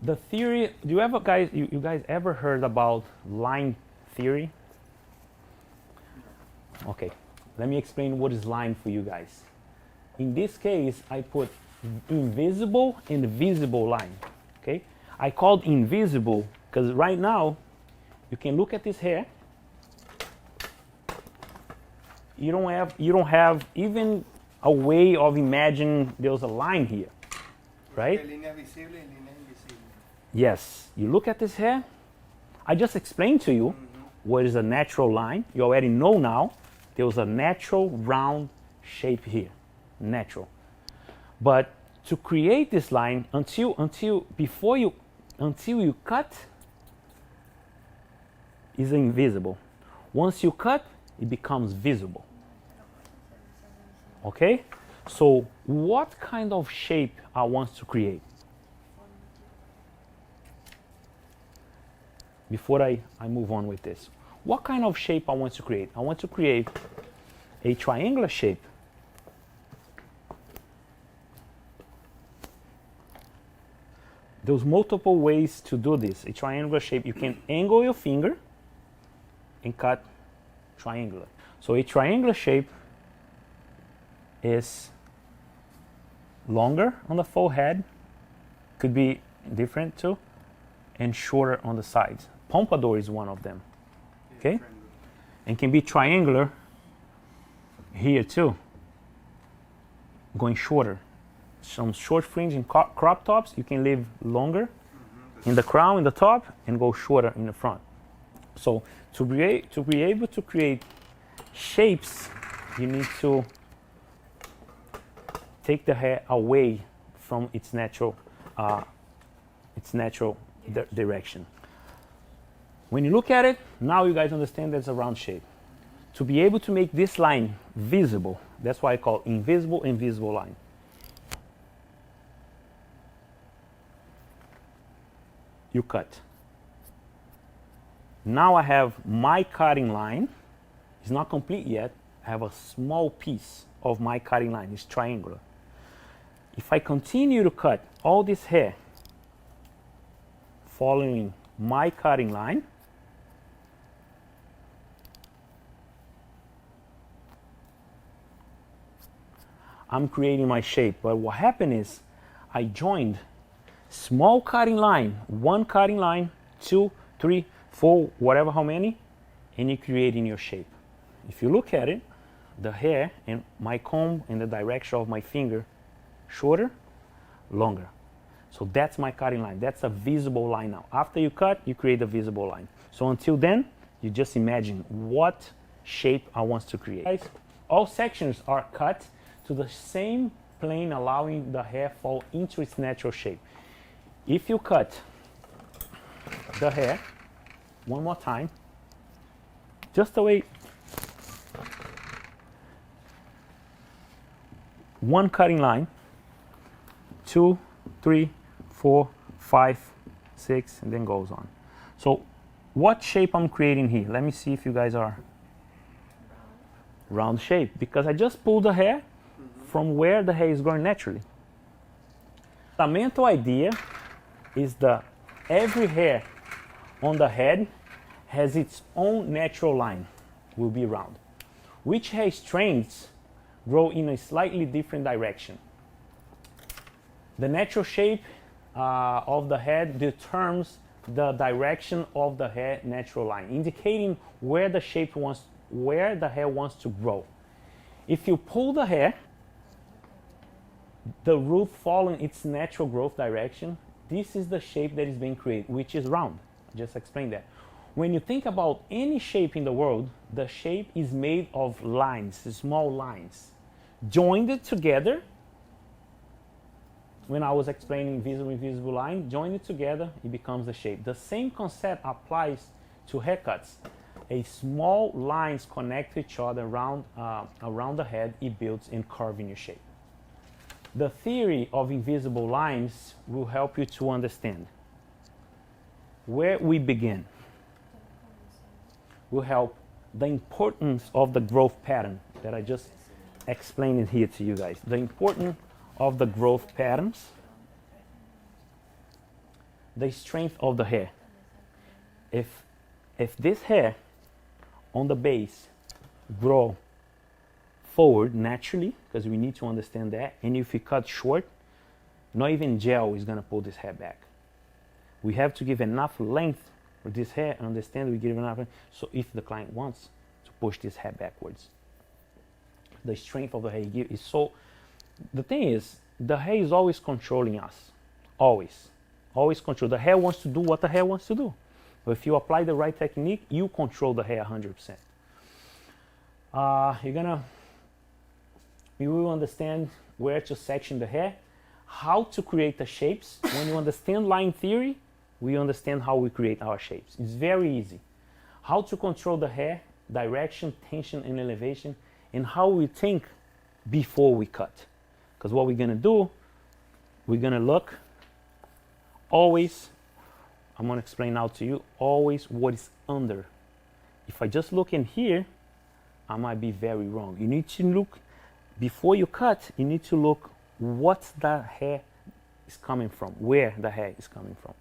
The theory, do you ever guys, you guys ever heard about line theory? Okay, let me explain what is line for you guys. In this case, I put invisible and visible line, okay? I called invisible because right now, you can look at this hair. You don't have even a way of imagining there's a line here, right? Yes, you look at this hair. I just explained to you what is a natural line. You already know now there's a natural round shape here, natural. But to create this line, until you cut, is invisible. Once you cut, it becomes visible. Okay? So what kind of shape I want to create? Before I move on with this, what kind of shape I want to create? I want to create a triangular shape. There's multiple ways to do this. A triangular shape, you can angle your finger and cut triangular. So a triangular shape is longer on the forehead, could be different too, and shorter on the sides. Pompadour is one of them, okay? And can be triangular here too, going shorter. Some short fringe and crop tops, you can leave longer in the crown, in the top, and go shorter in the front. So to be able to create shapes, you need to take the hair away from its natural direction. When you look at it, now you guys understand that's a round shape. To be able to make this line visible, that's why I call invisible and visible line. You cut. Now I have my cutting line. It's not complete yet. I have a small piece of my cutting line. It's triangular. If I continue to cut all this hair following my cutting line, I'm creating my shape. But what happened is I joined small cutting line, one cutting line, 2, 3, 4, whatever how many, and you're creating your shape. If you look at it, the hair and my comb in the direction of my finger, shorter, longer. So that's my cutting line. That's a visible line now. After you cut, you create a visible line. So until then, you just imagine what shape I want to create. Guys, all sections are cut to the same plane, allowing the hair fall into its natural shape. If you cut the hair one more time, just the way, one cutting line, 2, 3, 4, 5, 6, and then goes on. So what shape I'm creating here? Let me see if you guys are round shape, because I just pulled the hair from where the hair is growing naturally. The mental idea is that every hair on the head has its own natural line, will be round. Which hair strands grow in a slightly different direction. The natural shape of the head determines the direction of the hair natural line, indicating where the hair wants to grow. If you pull the hair, the root following its natural growth direction, this is the shape that is being created, which is round. I just explained that. When you think about any shape in the world, the shape is made of lines, small lines, joined together. When I was explaining visible and invisible line, join it together, it becomes the shape. The same concept applies to haircuts. A small lines connect to each other around the head, it builds and curving your shape. The theory of invisible lines will help you to understand where we begin. Will help the importance of the growth pattern that I just explained here to you guys. The importance of the growth patterns. the strength of the hair. If this hair on the base grow forward naturally, because we need to understand that, and if we cut short, not even gel is going to pull this hair back. We have to give enough length for this hair and understand we give enough length, so if the client wants to push this hair backwards. The strength of the hair is so, the thing is, the hair is always controlling us. Always control. The hair wants to do what the hair wants to do. But if you apply the right technique, you control the hair 100%. You will understand where to section the hair, how to create the shapes. When you understand line theory, we understand how we create our shapes. It's very easy. How to control the hair, direction, tension, and elevation, and how we think before we cut. Because what we're gonna do, we're gonna look always, I'm gonna explain now to you, always what is under. If I just look in here, I might be very wrong. You need to look, before you cut, you need to look what the hair is coming from, where the hair is coming from.